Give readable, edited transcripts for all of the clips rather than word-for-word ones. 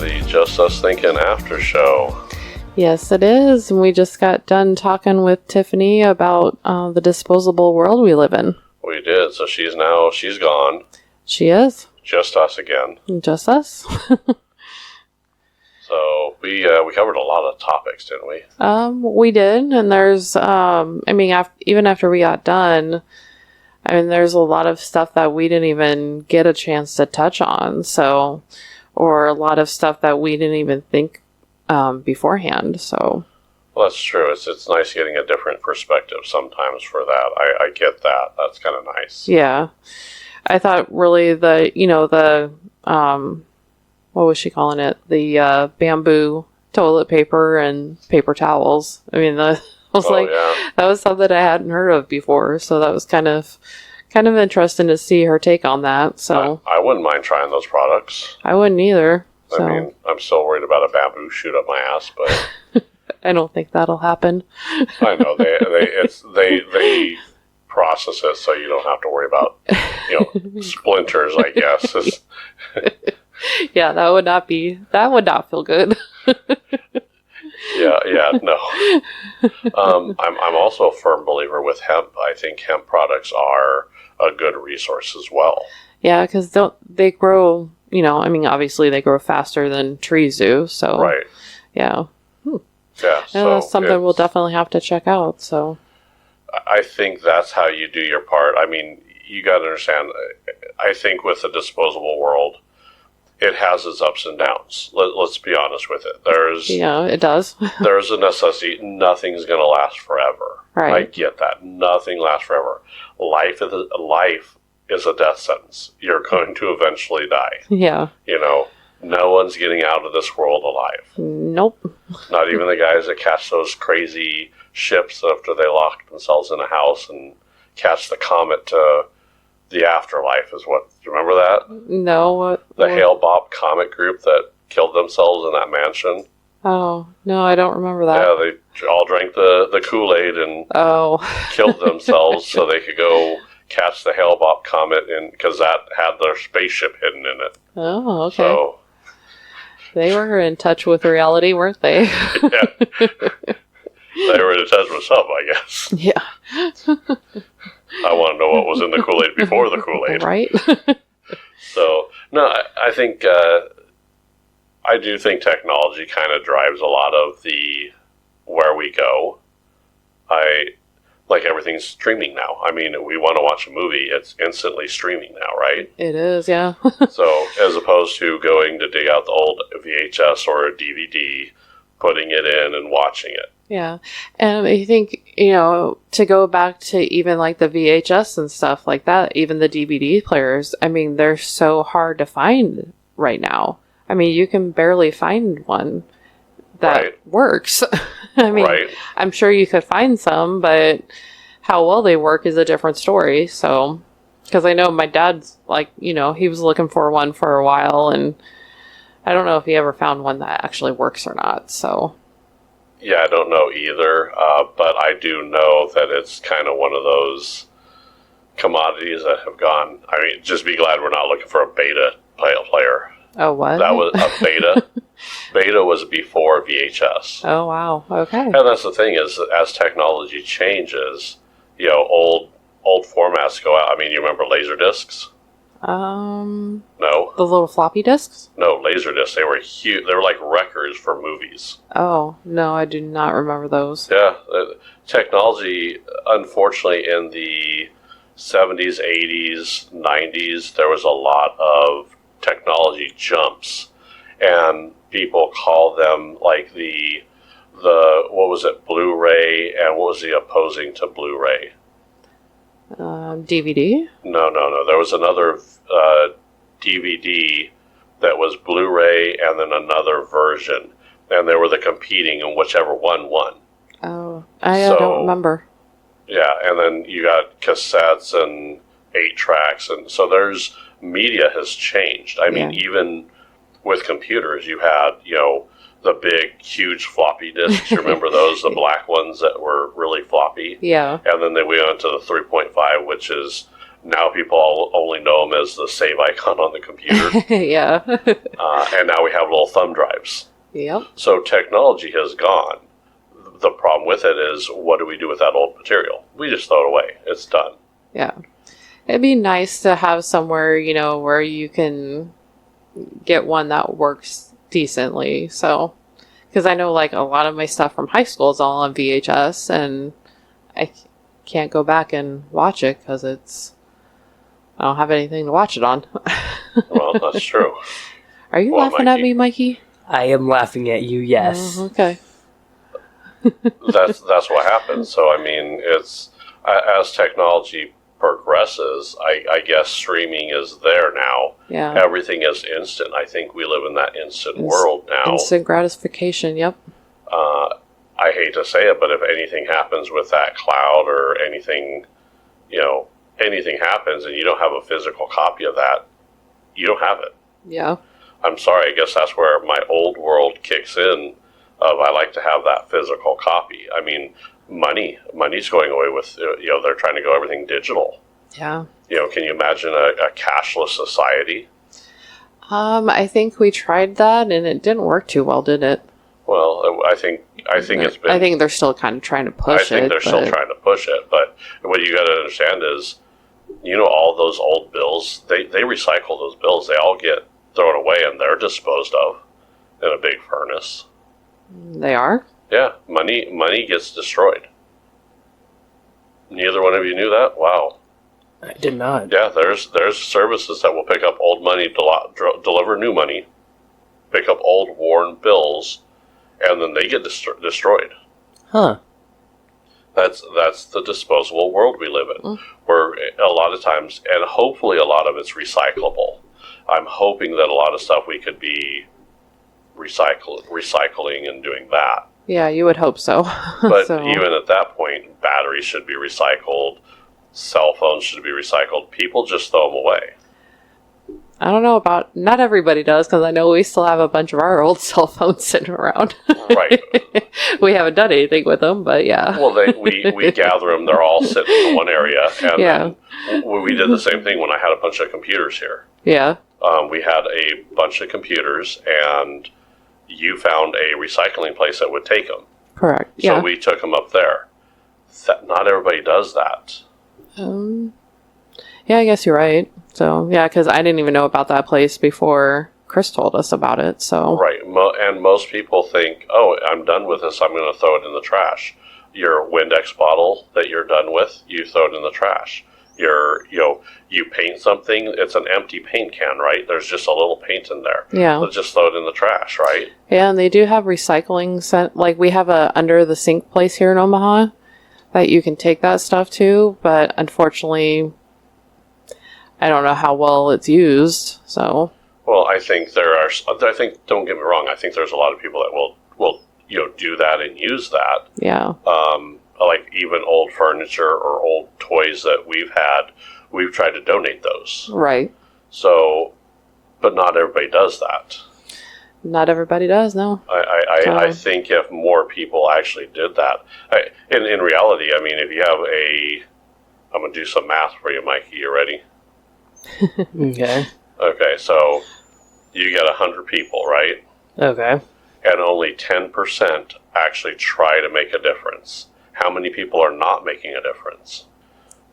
the Just Us Thinking Aftershow. Yes, it is. And we just got done talking with Tiffany about the disposable world we live in. We did. So she's gone. She is. Just us again. Just us. So we covered a lot of topics, didn't we? We did. And there's, even after we got done, there's a lot of stuff that we didn't even get a chance to touch on. So, or a lot of stuff that we didn't even think beforehand. So, well, that's true. It's nice getting a different perspective sometimes for that. I get that. That's kind of nice. Yeah, I thought really the what was she calling it? The bamboo toilet paper and paper towels. That was something I hadn't heard of before. So that was kind of interesting to see her take on that. So I wouldn't mind trying those products. I wouldn't either. So. I'm still worried about a bamboo shoot up my ass, but I don't think that'll happen. I know they process it so you don't have to worry about splinters. I guess. Yeah, that would not feel good. Yeah, no. I'm also a firm believer with hemp. I think hemp products are a good resource as well. Yeah, because they grow. Obviously they grow faster than trees do. So right. Yeah. Yeah. So that's something we'll definitely have to check out. So I think that's how you do your part. You got to understand. I think with the disposable world, it has its ups and downs. Let's be honest with it. It does. There's a necessity. Nothing's going to last forever. Right. I get that. Nothing lasts forever. Life is a death sentence. You're going to eventually die. Yeah. No one's getting out of this world alive. Nope. Not even the guys that catch those crazy ships after they lock themselves in a house and catch the comet to the afterlife is what. Do you remember that? No. The Hale-Bopp comet group that killed themselves in that mansion. Oh, no, I don't remember that. Yeah, they all drank the Kool-Aid and killed themselves so they could go catch the Hale-Bopp comet because that had their spaceship hidden in it. Oh, okay. So they were in touch with reality, weren't they? Yeah. They were in touch with something, I guess. Yeah. I want to know what was in the Kool-Aid before the Kool-Aid. Right. So, no, I think, I do think technology kind of drives a lot of where we go. Like everything's streaming now. We want to watch a movie, it's instantly streaming now, right? It is, yeah. So, as opposed to going to dig out the old VHS or a DVD, putting it in and watching it. Yeah. And I think, to go back to even like the VHS and stuff like that, even the DVD players, they're so hard to find right now. You can barely find one that works. Right. I'm sure you could find some, but how well they work is a different story. So, because I know my dad's he was looking for one for a while, and I don't know if he ever found one that actually works or not. So, yeah, I don't know either, but I do know that it's kind of one of those commodities that have gone. Just be glad we're not looking for a beta player. Oh, what? That was a beta. Beta was before VHS. Oh, wow. Okay. And that's the thing is, as technology changes, old formats go out. You remember laser discs? No. The little floppy disks? No, laser discs. They were huge. They were like records for movies. Oh, no, I do not remember those. Yeah. Technology, unfortunately, in the 70s, 80s, 90s, there was a lot of technology jumps, and people call them like the what was it, Blu-ray, and what was the opposing to Blu-ray? DVD? No. There was another DVD that was Blu-ray, and then another version, and they were the competing, and whichever one won. Oh, I don't remember. Yeah, and then you got cassettes and 8-tracks, and so media has changed. Even with computers, you had, the big, huge floppy disks. You remember those, the black ones that were really floppy? Yeah. And then we went to the 3.5, which is Now people only know them as the save icon on the computer. Yeah. And now we have little thumb drives. Yep. So technology has gone. The problem with it is, what do we do with that old material? We just throw it away. It's done. Yeah. It'd be nice to have somewhere, where you can get one that works decently. So, because I know like a lot of my stuff from high school is all on VHS, and I can't go back and watch it because I don't have anything to watch it on. Well, that's true. Are you laughing at me, Mikey? I am laughing at you, yes. Oh, okay. That's what happens. So, I mean, it's as technology progresses, I guess streaming is there now. Yeah. Everything is instant. I think we live in that instant world now. Instant gratification, yep. I hate to say it, but if anything happens with that cloud or anything, anything happens and you don't have a physical copy of that, you don't have it. Yeah. I'm sorry, I guess that's where my old world kicks in of I like to have that physical copy. I mean, money's going away with, they're trying to go everything digital. Yeah. Can you imagine a cashless society? I think we tried that and it didn't work too well, did it? Well, I think it's been. I think they're still kind of trying to push it. I think they're still trying to push it, but what you got to understand is, all those old bills, they recycle those bills. They all get thrown away and they're disposed of in a big furnace. They are? Yeah, money gets destroyed. Neither one of you knew that? Wow. I did not. Yeah, there's services that will pick up old money, deliver new money, pick up old worn bills, and then they get destroyed. Huh. That's the disposable world we live in, where a lot of times, and hopefully a lot of it's recyclable. I'm hoping that a lot of stuff we could be recycling and doing that. Yeah, you would hope so. But even at that point, batteries should be recycled, cell phones should be recycled. People just throw them away. I don't know about, not everybody does, because I know we still have a bunch of our old cell phones sitting around. Right. We haven't done anything with them, but yeah. Well, we gather them, they're all sitting in one area. And Yeah. we did the same thing when I had a bunch of computers here. Yeah. We had a bunch of computers, and you found a recycling place that would take them. Correct. So Yeah. we took them up there. Not everybody does that. Yeah, I guess you're right. So, yeah, because I didn't even know about that place before Chris told us about it, so. Right. And most people think, oh, I'm done with this, I'm going to throw it in the trash. Your Windex bottle that you're done with, you throw it in the trash. You paint something, it's an empty paint can, right? There's just a little paint in there. Yeah. So just throw it in the trash, right? Yeah, and they do have recycling, like we have a under the sink place here in Omaha that you can take that stuff to, but unfortunately, I don't know how well it's used, so. Well, I think don't get me wrong, I think there's a lot of people that will do that and use that. Yeah. Like even old furniture or old toys that we've tried to donate those. Right. So, but not everybody does that. Not everybody does, no. I think if more people actually did that, in reality, I mean, if you have I'm going to do some math for you, Mikey, you ready? Okay. Okay, so you get 100 people, right? Okay. And only 10% actually try to make a difference. How many people are not making a difference?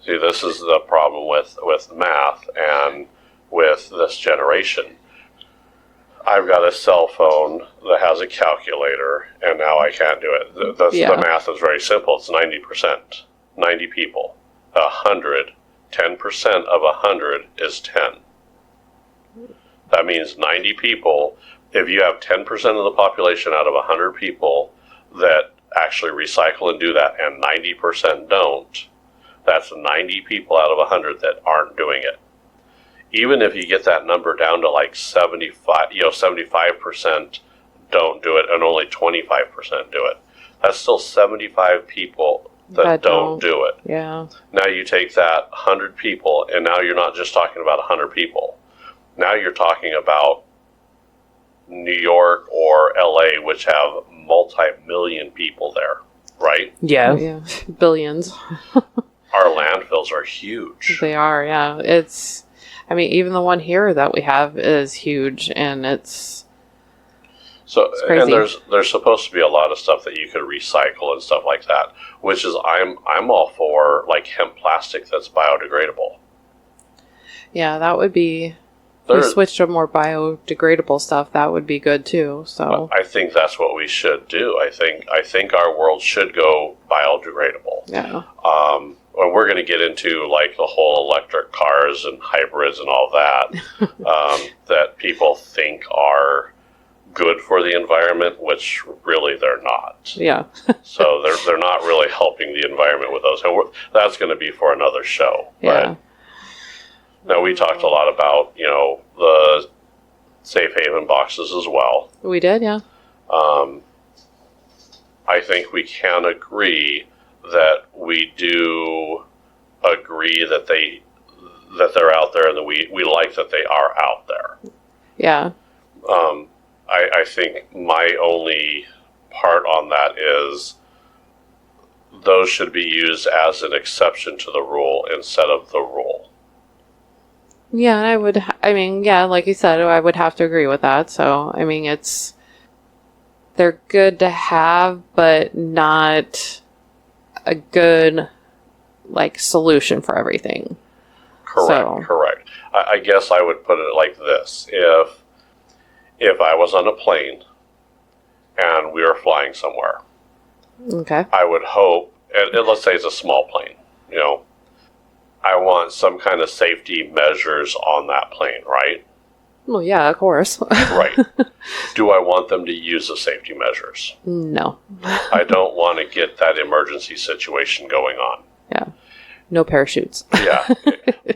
See, this is the problem with math and with this generation. I've got a cell phone that has a calculator, and now I can't do it. The math is very simple. It's 90%. 90 people. 100. 10% of 100 is 10. That means 90 people. If you have 10% of the population out of 100 people that actually recycle and do that, and 90% don't, that's 90 people out of 100 that aren't doing it. Even if you get that number down to like 75% don't do it and only 25% do it, that's still 75 people that don't do it. Yeah. Now you take that 100 people, and now you're not just talking about 100 people. Now you're talking about New York or LA, which have multi-million people there, right? Yeah. Yeah. Billions. Our landfill bills are huge. They are, yeah. It's, I mean, even the one here that we have is huge, and it's crazy. And there's supposed to be a lot of stuff that you could recycle and stuff like that, which is I'm all for, like hemp plastic that's biodegradable. Yeah, that would be. If we switched to more biodegradable stuff, that would be good too. So I think that's what we should do. I think our world should go biodegradable. yeah. And we're going to get into like the whole electric cars and hybrids and all that that people think are good for the environment, which really they're not. Yeah. So they're not really helping the environment with those. And that's going to be for another show. Yeah. Right? Now, we talked a lot about, the safe haven boxes as well. We did, yeah. I think we can agree that we do agree that they're out there, and that we like that they are out there. Yeah. I think my only part on that is those should be used as an exception to the rule instead of the rule. Yeah, like you said, I would have to agree with that. So, I mean, they're good to have, but not a good, like, solution for everything. Correct. I guess I would put it like this. If I was on a plane and we were flying somewhere, Okay. I would hope, and let's say it's a small plane, I want some kind of safety measures on that plane, right? Well, yeah, of course. Right. Do I want them to use the safety measures? No. I don't want to get that emergency situation going on. Yeah. No parachutes. Yeah.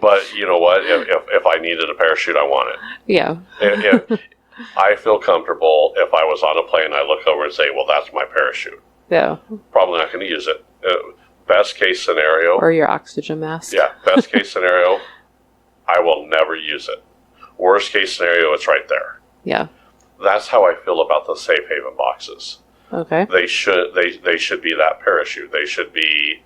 But you know what? If I needed a parachute, I want it. Yeah. If I feel comfortable if I was on a plane, I look over and say, well, that's my parachute. Yeah. Probably not going to use it. Best case scenario. Or your oxygen mask. Yeah. Best case scenario, I will never use it. Worst case scenario, it's right there. Yeah. That's how I feel about the safe haven boxes. Okay. They should be that parachute. They should be,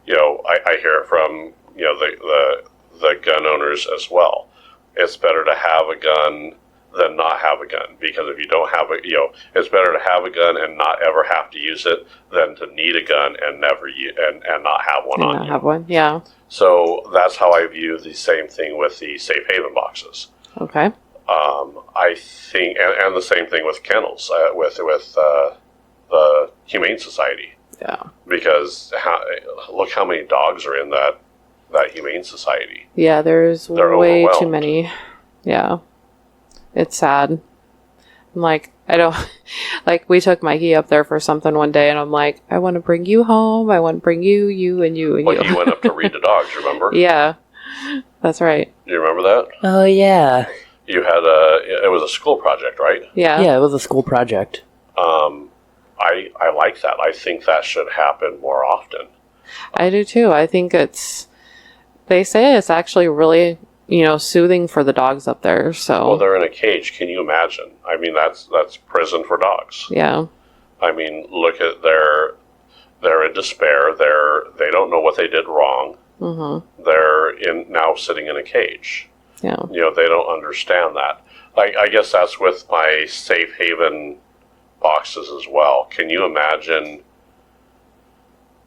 I hear it from the gun owners as well. It's better to have a gun than not have a gun, because if you don't have it's better to have a gun and not ever have to use it than to need a gun and never and not have one on you. Have one. Yeah. So that's how I view the same thing with the safe haven boxes. Okay. I think, and the same thing with kennels, with the Humane Society. Yeah. Because look how many dogs are in that Humane Society. Yeah, there's They're way overwhelmed. too many. Yeah. It's sad. I'm like, I don't, like, we took Mikey up there for something one day, and I'm like, I want to bring you home. I want to bring you, and you, and Well, you. you went up to read the dogs, remember? Yeah. That's right. Do you remember that? Oh, yeah. You had it was a school project, right? Yeah. Yeah, it was a school project. I like that. I think that should happen more often. I do too. I think they say it's actually really, soothing for the dogs up there. So. Well, they're in a cage. Can you imagine? I mean, that's prison for dogs. Yeah. I mean, look at they're in despair. They don't know what they did wrong. Mm-hmm. They're now sitting in a cage. Yeah. They don't understand that. I guess that's with my safe haven boxes as well. Can you imagine?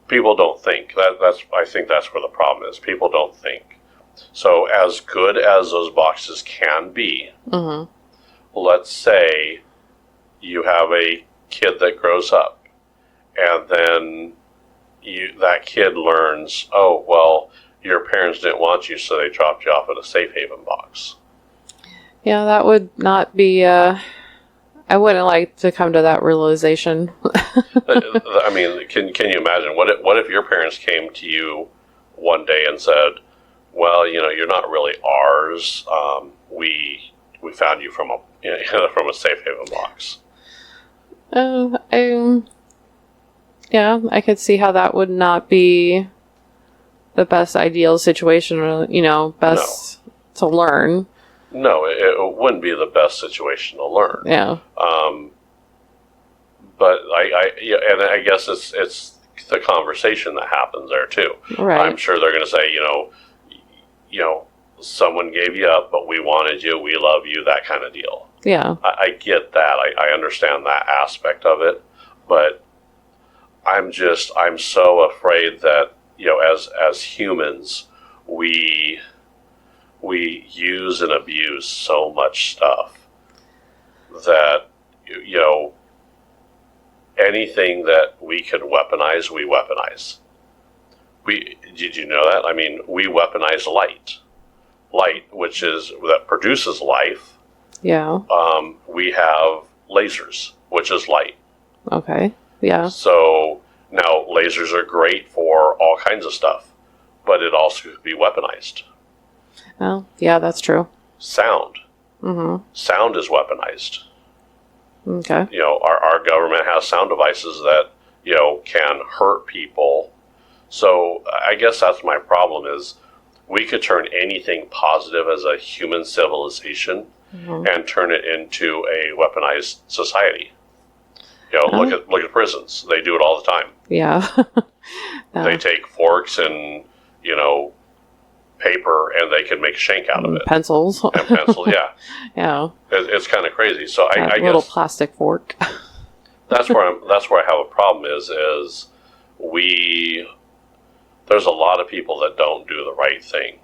People don't think. I think that's where the problem is. People don't think. So as good as those boxes can be, Mm-hmm. let's say you have a kid that grows up, and then that kid learns, oh, well, your parents didn't want you, so they dropped you off at a safe haven box. Yeah, that would not be, I wouldn't like to come to that realization. I mean, can you imagine? What if your parents came to you one day and said, well, you're not really ours. We found you from a safe haven box. Yeah, I could see how that would not be the best ideal situation, or, best to learn. No, it wouldn't be the best situation to learn. Yeah. But I guess it's the conversation that happens there too. Right. I'm sure they're going to say, someone gave you up, but we wanted you, we love you, that kind of deal. Yeah. I get that. I understand that aspect of it, but I'm so afraid that, as humans, we use and abuse so much stuff that, anything that we could weaponize, we weaponize. Did you know that? I mean, we weaponize light, that produces life. Yeah. We have lasers, which is light. Okay. Yeah. So now lasers are great for all kinds of stuff, but it also could be weaponized. Well, yeah, that's true. Sound. Mm-hmm. Sound is weaponized. Okay. Our government has sound devices that, can hurt people. So I guess that's my problem is we could turn anything positive as a human civilization and turn it into a weaponized society. Look at prisons. They do it all the time. Yeah. They take forks and, paper and they can make a shank out of it. Pencils. And pencil, yeah. Yeah. It's kind of crazy. So I little guess plastic fork. that's where I have a problem is there's a lot of people that don't do the right thing.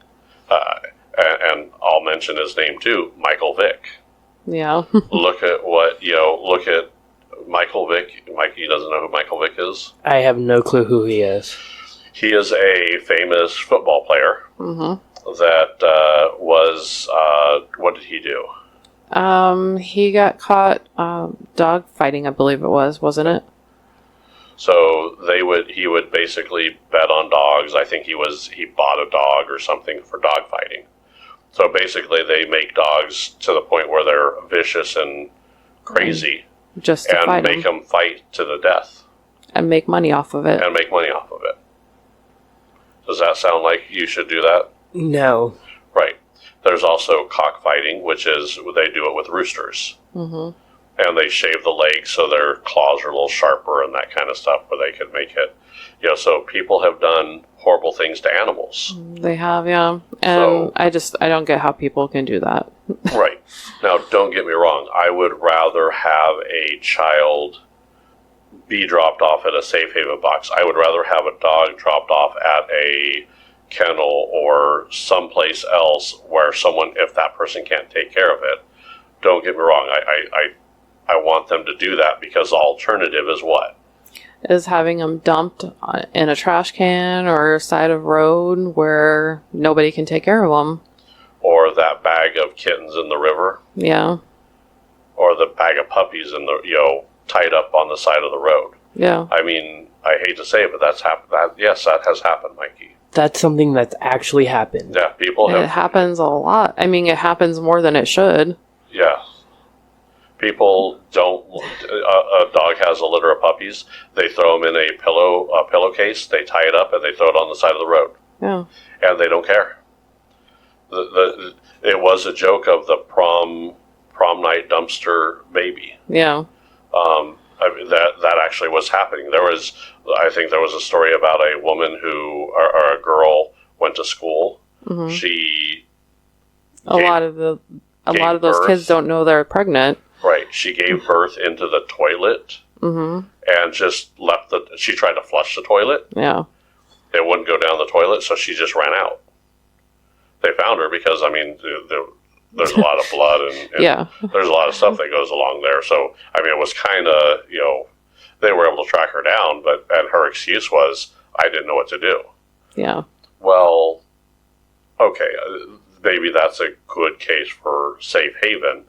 And I'll mention his name too, Michael Vick. Yeah. Look at Michael Vick. Mikey doesn't know who Michael Vick is? I have no clue who he is. He is a famous football player that was, what did he do? He got caught dog fighting, I believe it was, wasn't it? So he would basically bet on dogs. I think he bought a dog or something for dog fighting. So basically they make dogs to the point where they're vicious and crazy just to and fight make them fight to the death. And make money off of it. And make money off of it. Does that sound like you should do that? No. Right. There's also cockfighting, which is they do it with roosters. Mm-hmm. And they shave the legs so their claws are a little sharper and that kind of stuff where they can make it. So people have done horrible things to animals. They have, yeah. And I don't get how people can do that. Right. Now, don't get me wrong. I would rather have a child be dropped off at a safe haven box. I would rather have a dog dropped off at a kennel or someplace else where if that person can't take care of it. Don't get me wrong. I want them to do that because the alternative is what? Is having them dumped in a trash can or side of road where nobody can take care of them. Or that bag of kittens in the river. Yeah. Or the bag of puppies in the tied up on the side of the road. Yeah. I mean, I hate to say it, but that's happened. Yes, that has happened, Mikey. That's something that's actually happened. Yeah, It happens a lot. I mean, it happens more than it should. Yeah. People don't. A dog has a litter of puppies. They throw them in a pillowcase. They tie it up and they throw it on the side of the road. Yeah. And they don't care. It was a joke of the prom night dumpster baby. Yeah. That actually was happening. I think there was a story about a woman or a girl went to school. Mm-hmm. A lot of those kids don't know they're pregnant. Right. She gave birth into the toilet and just left she tried to flush the toilet. Yeah. It wouldn't go down the toilet, so she just ran out. They found her because, there's a lot of blood and yeah. There's a lot of stuff that goes along there. So, it was kind of, they were able to track her down, and her excuse was, I didn't know what to do. Yeah. Well, okay, maybe that's a good case for safe haven,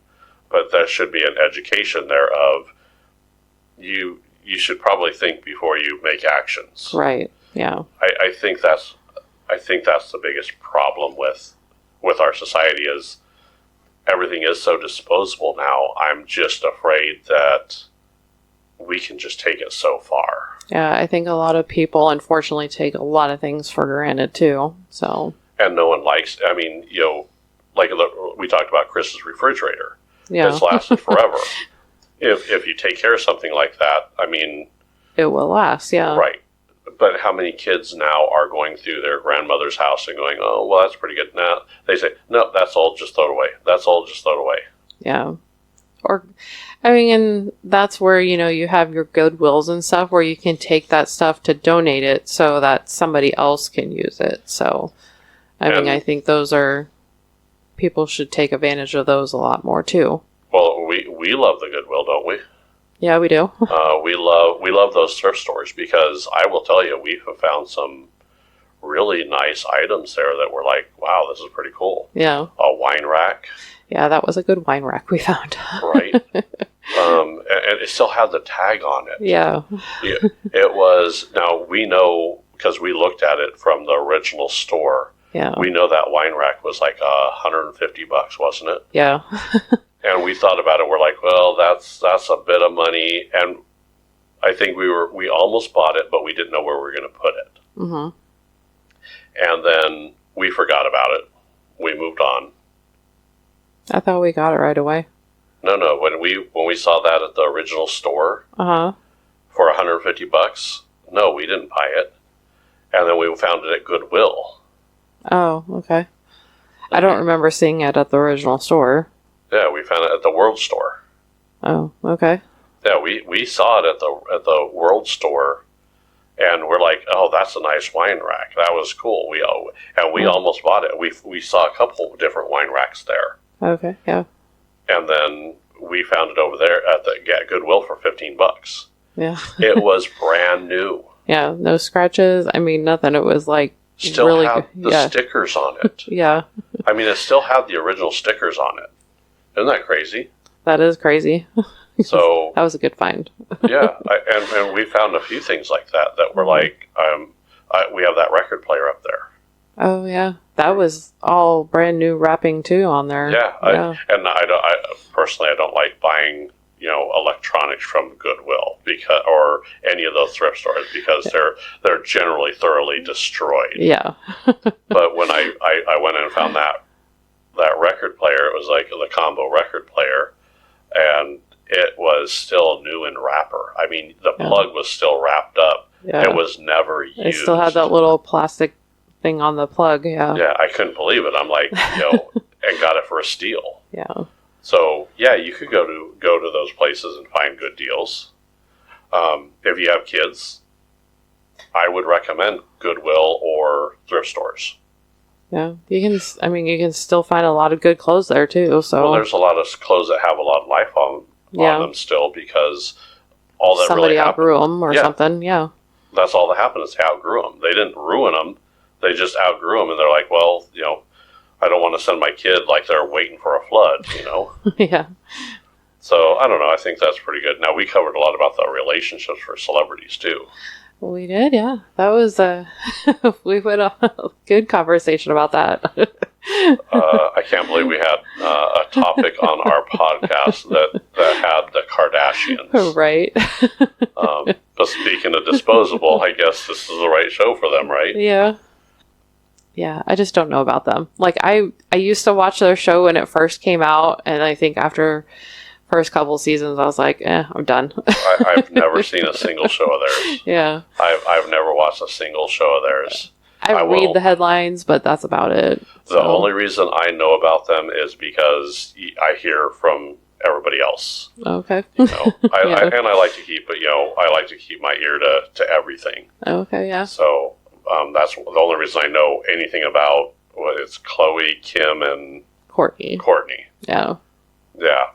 but there should be an education there of you should probably think before you make actions. Right. Yeah. I think that's the biggest problem with our society is everything is so disposable now. I'm just afraid that we can just take it so far. Yeah, I think a lot of people unfortunately take a lot of things for granted too. So. And no one likes. Like we talked about Chris's refrigerator. Yeah. It's lasted forever. If you take care of something like that, it will last. Yeah. Right. But how many kids now are going through their grandmother's house and going, oh, well, that's pretty good. Now they say, no, that's old, just throw it away. That's old, just throw it away. Yeah. Or, I mean, and that's where, you have your Goodwills and stuff where you can take that stuff to donate it so that somebody else can use it. So, I think people should take advantage of those a lot more too. Well, we love the Goodwill, don't we? Yeah, we do. We love those thrift stores because I will tell you, we have found some really nice items there that were like, wow, this is pretty cool. Yeah. A wine rack. Yeah, that was a good wine rack we found. Right. And it still had the tag on it. Yeah. It was, now we know, because we looked at it from the original store. Yeah. We know that wine rack was like $150, wasn't it? Yeah. And we thought about it. We're like, well, that's a bit of money. And I think we almost bought it, but we didn't know where we were going to put it. Mm-hmm. And then we forgot about it. We moved on. I thought we got it right away. No. When we saw that at the original store for $150, no, we didn't buy it. And then we found it at Goodwill. Oh, okay. I don't remember seeing it at the original store. Yeah, we found it at the World Store. Oh, okay. Yeah, we saw it at the World Store, and we're like, oh, that's a nice wine rack. That was cool. We almost bought it. We saw a couple of different wine racks there. Okay, yeah. And then we found it over there at the Goodwill for $15. Yeah. It was brand new. Yeah, no scratches. I mean, nothing. It was like still really had the stickers on it. Yeah. I mean, it still had the original stickers on it. Isn't that crazy? That is crazy. So that was a good find. Yeah, and we found a few things like that were like, we have that record player up there. Oh yeah, that was all brand new wrapping too on there. Yeah, I personally don't like buying electronics from Goodwill or any of those thrift stores because they're generally thoroughly destroyed. Yeah. But when I went in and found that record player, it was like the combo record player, and it was still new in wrapper. I mean, the plug was still wrapped up. Yeah. It was never used. It still had that little plastic thing on the plug. Yeah. Yeah, I couldn't believe it. I'm like, and got it for a steal. Yeah. So yeah, you could go to those places and find good deals. If you have kids, I would recommend Goodwill or thrift stores. Yeah, you can still find a lot of good clothes there too. So well, there's a lot of clothes that have a lot of life on them still because all that somebody really outgrew them or something. Yeah, that's all that happened is they outgrew them. They didn't ruin them; they just outgrew them, and they're like, well, I don't want to send my kid like they're waiting for a flood, Yeah. So I don't know. I think that's pretty good. Now we covered a lot about the relationships for celebrities too. We did, yeah. That was we went on a good conversation about that. I can't believe we had a topic on our podcast that had the Kardashians. Right. But speaking of Disposable, I guess this is the right show for them, right? Yeah. Yeah, I just don't know about them. Like, I used to watch their show when it first came out, and I think after first couple seasons, I was like, I'm done. I've never seen a single show of theirs. Yeah. I've never watched a single show of theirs. I read the headlines, but that's about it. The only reason I know about them is because I hear from everybody else. Okay. And I like to keep I like to keep my ear to everything. Okay, yeah. So that's the only reason I know anything about it's Chloe, Kim, and Courtney. Yeah. Yeah.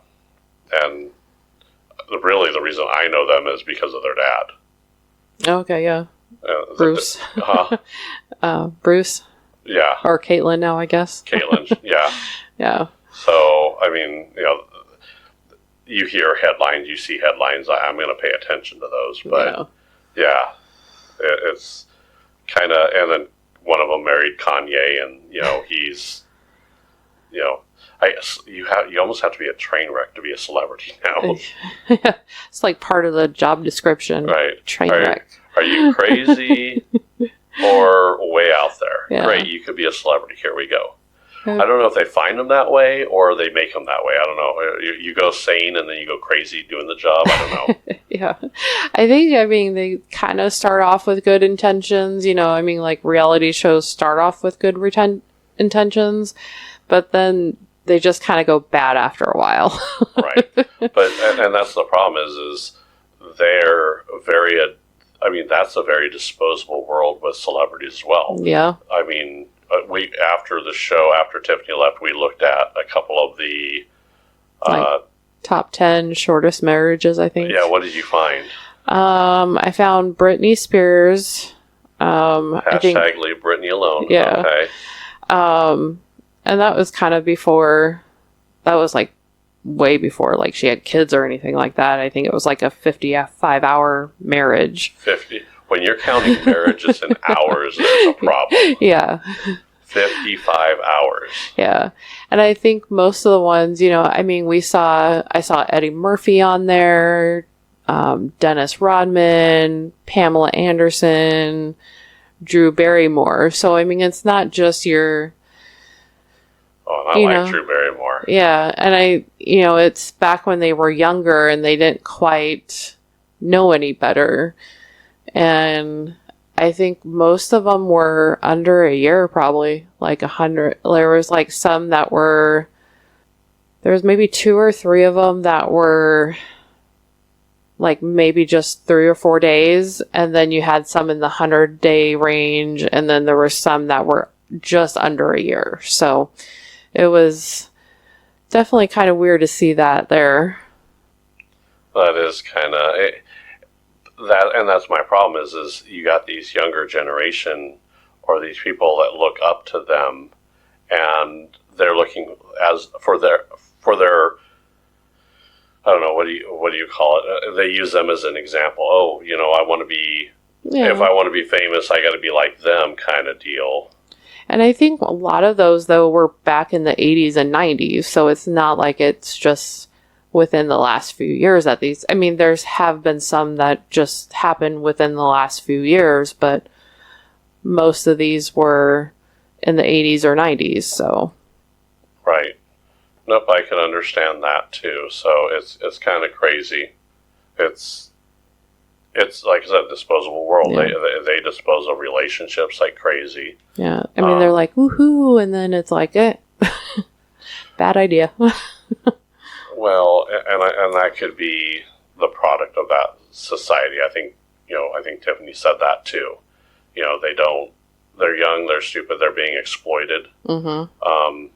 And really the reason I know them is because of their dad. Okay, yeah. Bruce. Bruce. Yeah. Or Caitlyn now, I guess. Caitlyn, yeah. Yeah. So, I mean, you hear headlines, you see headlines, I'm going to pay attention to those. But, it's kind of, and then one of them married Kanye, and, he's, you almost have to be a train wreck to be a celebrity now. It's like part of the job description. Right. Train wreck. Are you crazy or way out there? Yeah. Great, you could be a celebrity. Here we go. I don't know if they find them that way or they make them that way. I don't know. You go sane and then you go crazy doing the job. I don't know. Yeah. I mean, they kind of start off with good intentions. I mean, like reality shows start off with good intentions, but then they just kind of go bad after a while. Right. But, and that's the problem is they're very, I mean, that's a very disposable world with celebrities as well. Yeah. I mean, after the show, after Tiffany left, we looked at a couple of the top 10 shortest marriages, I think. Yeah, what did you find? I found Britney Spears. Hashtag leave Britney alone. Yeah. Okay. And that was kind of before, that was like way before like she had kids or anything like that. I think it was like a 55-hour marriage. 50. When you're counting marriages in hours, there's a problem. Yeah. 55 hours. Yeah. And I think most of the ones, I mean, I saw Eddie Murphy on there, Dennis Rodman, Pamela Anderson, Drew Barrymore. So, I mean, it's not just your... Oh, and I like Drew Barrymore. Yeah. And it's back when they were younger and they didn't quite know any better. And I think most of them were under a year, probably like 100. There was like some that were, there was maybe 2 or 3 of them that were like maybe just 3 or 4 days. And then you had some in the 100-day range. And then there were some that were just under a year. So it was definitely kind of weird to see that there. That is kind of... that's my problem is you got these younger generation or these people that look up to them and they're looking as for their I don't know, what do you call it? They use them as an example. Oh, I want to be, if I want to be famous, I got to be like them kind of deal. And I think a lot of those though were back in the 80s and 90s. So it's not like it's just within the last few years at these. I mean, have been some that just happened within the last few years, but most of these were in the 80s or 90s, so. Right. Nope, I can understand that too. So it's kind of crazy. It's like I said, disposable world. Yeah. They dispose of relationships like crazy. Yeah. I mean, they're like, woohoo, and then it's like, bad idea. Well, and that could be the product of that society. I think Tiffany said that too. They're young, they're stupid, they're being exploited. Mm-hmm.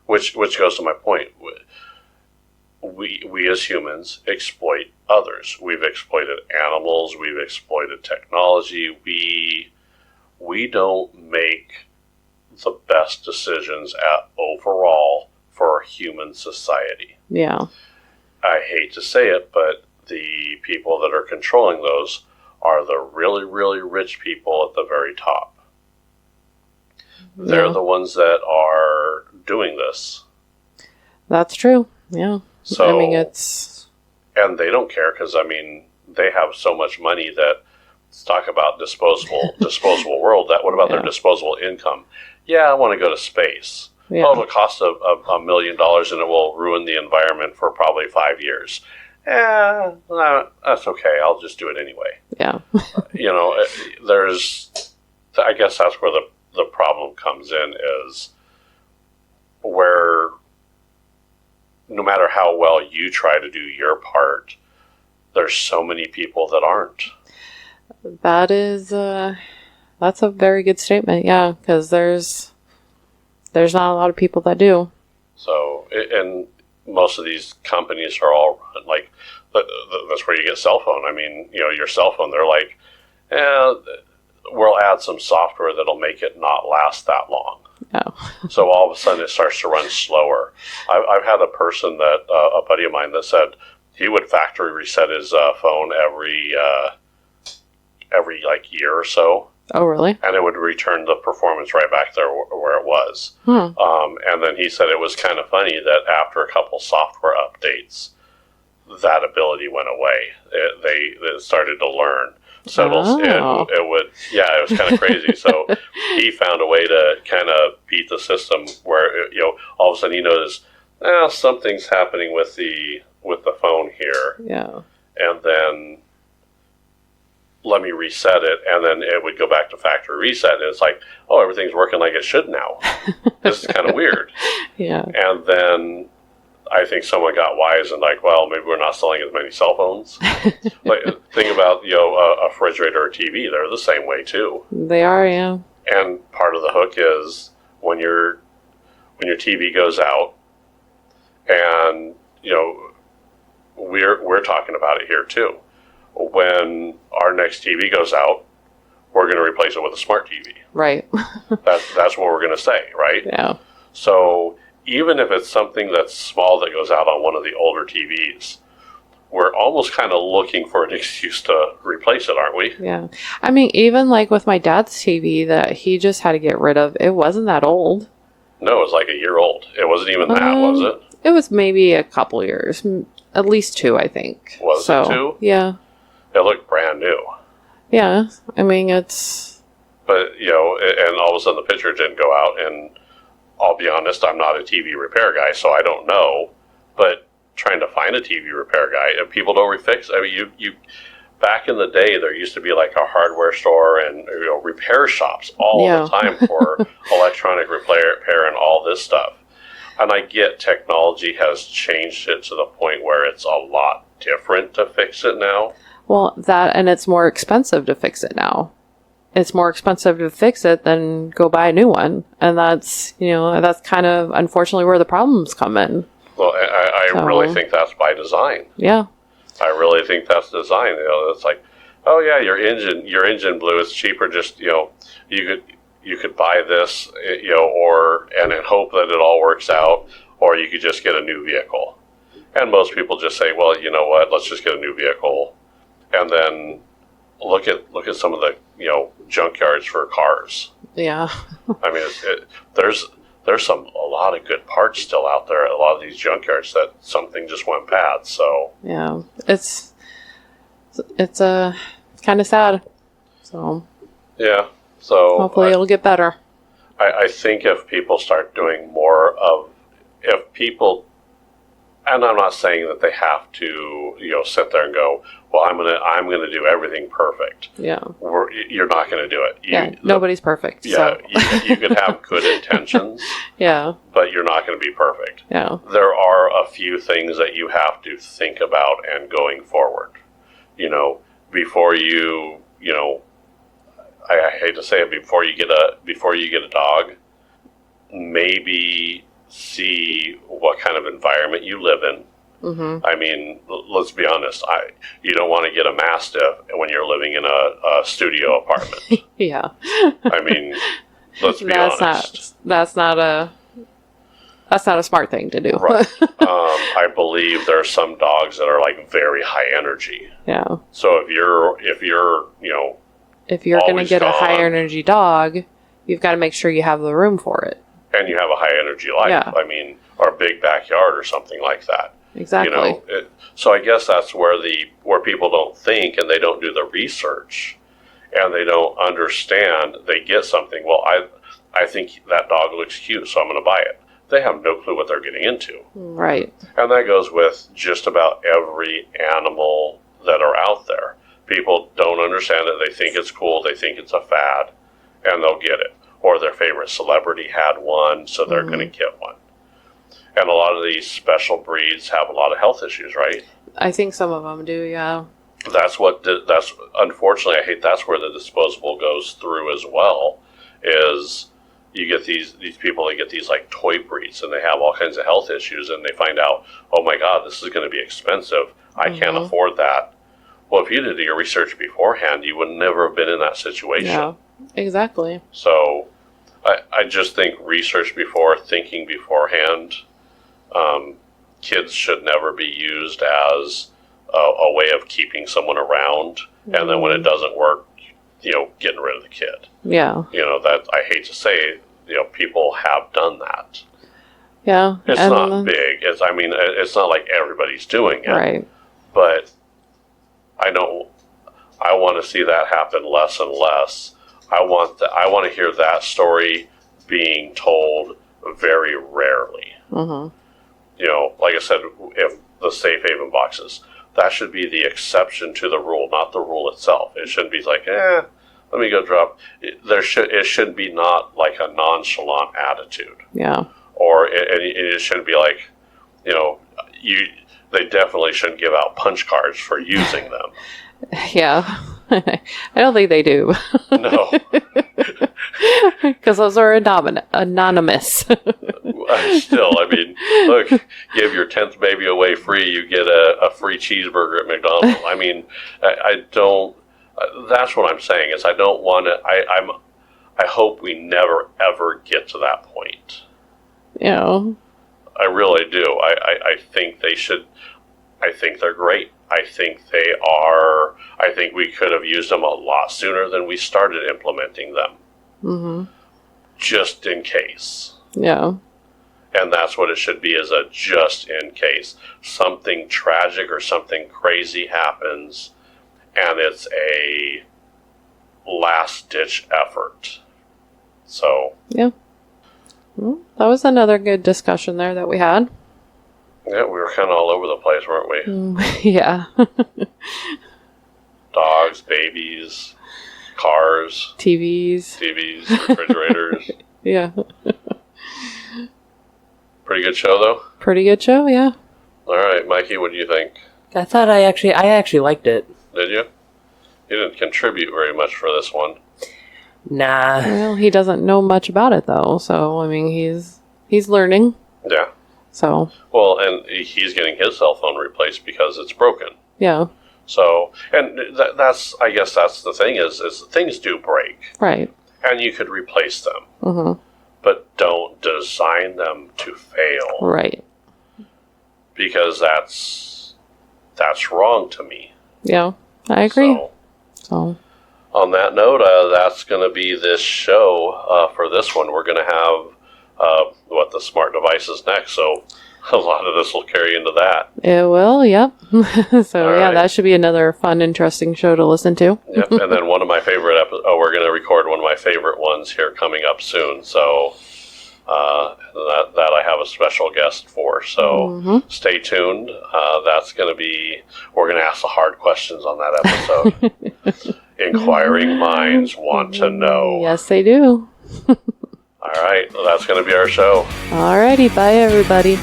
Which goes to my point. We as humans exploit others. We've exploited animals, we've exploited technology. We don't make the best decisions overall for human society. Yeah. I hate to say it, but the people that are controlling those are the really, really rich people at the very top. They're the ones that are doing this. That's true. Yeah. So, I mean, it's... And they don't care because, I mean, they have so much money that, let's talk about disposable world. What about their disposable income? Yeah, I want to go to space. Yeah. Oh, it'll cost $1 million and it will ruin the environment for probably 5 years. That's okay. I'll just do it anyway. Yeah. I guess that's where the problem comes in is where no matter how well you try to do your part, there's so many people that aren't. That is, that's a very good statement. Yeah. Because there's not a lot of people that do. So, and most of these companies are all like, that's where you get cell phone. I mean, your cell phone, they're like, we'll add some software that'll make it not last that long. Oh. So all of a sudden it starts to run slower. I've had a person that, a buddy of mine that said he would factory reset his phone every like year or so. Oh, really? And it would return the performance right back there where it was. And then he said it was kind of funny that after a couple software updates, that ability went away. They started to learn. So it would, yeah, it was kind of crazy. So he found a way to kind of beat the system where, all of a sudden he noticed, something's happening with the phone here. Yeah. And then let me reset it, and then it would go back to factory reset, and it's like, oh, everything's working like it should now. This is kind of weird. Yeah. And then I think someone got wise and like, well, maybe we're not selling as many cell phones. Like, think about, a refrigerator or TV. They're the same way too. They are, yeah. And part of the hook is when your TV goes out, and we're talking about it here too. When our next TV goes out, we're going to replace it with a smart TV. Right. That's what we're going to say, right? Yeah. So even if it's something that's small that goes out on one of the older TVs, we're almost kind of looking for an excuse to replace it, aren't we? Yeah. I mean, even like with my dad's TV that he just had to get rid of, it wasn't that old. No, it was like a year old. It wasn't even that, was it? It was maybe a couple years. At least 2, I think. Was it 2? Yeah. It looked brand new. Yeah. I mean, it's... But, and all of a sudden the picture didn't go out, and I'll be honest, I'm not a TV repair guy, so I don't know. But trying to find a TV repair guy, and people don't refix. I mean, you back in the day, there used to be like a hardware store and repair shops all the time for electronic repair and all this stuff. And I get technology has changed it to the point where it's a lot different to fix it now. Well, and it's more expensive to fix it now. It's more expensive to fix it than go buy a new one. And that's, that's kind of unfortunately where the problems come in. Well, I really think that's by design. Yeah. I really think that's design. It's like, oh yeah, your engine blew. It's cheaper. Just you could buy this, and then hope that it all works out, or you could just get a new vehicle. And most people just say, well, you know what? Let's just get a new vehicle, and then look at some of the junkyards for cars. Yeah. I mean, there's a lot of good parts still out there at a lot of these junkyards that something just went bad. So yeah, it's kind of sad. So yeah, so hopefully it'll get better. I think if people start doing more of, if people, and I'm not saying that they have to sit there and go, well, I'm gonna do everything perfect. Yeah, you're not gonna do it. Nobody's perfect. Yeah, so. you could have good intentions. Yeah, but you're not going to be perfect. Yeah, there are a few things that you have to think about and going forward. Before you I hate to say it, before you get a dog, maybe see what kind of environment you live in. Mm-hmm. I mean, let's be honest. You don't want to get a Mastiff when you're living in a studio apartment. Yeah. I mean, let's be honest. That's not a smart thing to do. Right. I believe there are some dogs that are like very high energy. Yeah. So if you're going to get a high energy dog, you've got to make sure you have the room for it. And you have a high energy life. Yeah. I mean, or a big backyard or something like that. Exactly. So I guess that's where people don't think and they don't do the research and they don't understand. They get something. Well, I think that dog looks cute, so I'm going to buy it. They have no clue what they're getting into. Right. And that goes with just about every animal that are out there. People don't understand it. They think it's cool. They think it's a fad, and they'll get it. Or their favorite celebrity had one, so they're going to get one. And a lot of these special breeds have a lot of health issues, right? I think some of them do, yeah. That's unfortunately, I hate that's where the disposable goes through as well, is you get these people, they get these like toy breeds and they have all kinds of health issues and they find out, oh my God, this is going to be expensive. I can't afford that. Well, if you did your research beforehand, you would never have been in that situation. Yeah, exactly. So I just think research before, thinking beforehand. Kids should never be used as a way of keeping someone around, and then when it doesn't work, getting rid of the kid. Yeah. That I hate to say, people have done that. Yeah. It's not big. It's not like everybody's doing it. Right. But I want to see that happen less and less. I want to hear that story being told very rarely. Mm-hmm. You know, like I said, if the safe haven boxes, that should be the exception to the rule, not the rule itself. It shouldn't be like, let me go drop. It should be not like a nonchalant attitude. Yeah. Or it shouldn't be like, you know, they definitely shouldn't give out punch cards for using them. Yeah. I don't think they do. No. Because those are anonymous. Still, I mean, look, give your 10th baby away free, you get a free cheeseburger at McDonald's. I mean, I don't, that's what I'm saying, is I don't want to, I hope we never, ever get to that point. Yeah. I really do. I think they should, I think they're great. I think I think we could have used them a lot sooner than we started implementing them. Mm-hmm. Just in case. Yeah. And that's what it should be, is a just in case. Something tragic or something crazy happens, and it's a last-ditch effort. So. Yeah. Well, that was another good discussion there that we had. Yeah, we were kind of all over the place, weren't we? Yeah. Dogs, babies, cars, TVs, refrigerators. Yeah. Pretty good show, though? Pretty good show, yeah. All right, Mikey, what do you think? I thought I actually liked it. Did you? You didn't contribute very much for this one. Nah. Well, he doesn't know much about it, though, so, I mean, he's learning. Yeah. So. Well, and he's getting his cell phone replaced because it's broken. Yeah. So, and I guess that's the thing is things do break. Right. And you could replace them. Mm-hmm. But don't design them to fail. Right. Because that's wrong to me. Yeah, I agree. So. On that note, that's going to be this show for this one. We're going to have the smart devices next, so a lot of this will carry into that. It will, yep. So All yeah, right. that should be another fun, interesting show to listen to. Yep, and then one of my favorite we're going to record one of my favorite ones here coming up soon. So that I have a special guest for. So Stay tuned. That's going to be. We're going to ask the hard questions on that episode. Inquiring minds want to know. Yes, they do. All right, well, that's going to be our show. Alrighty, bye everybody.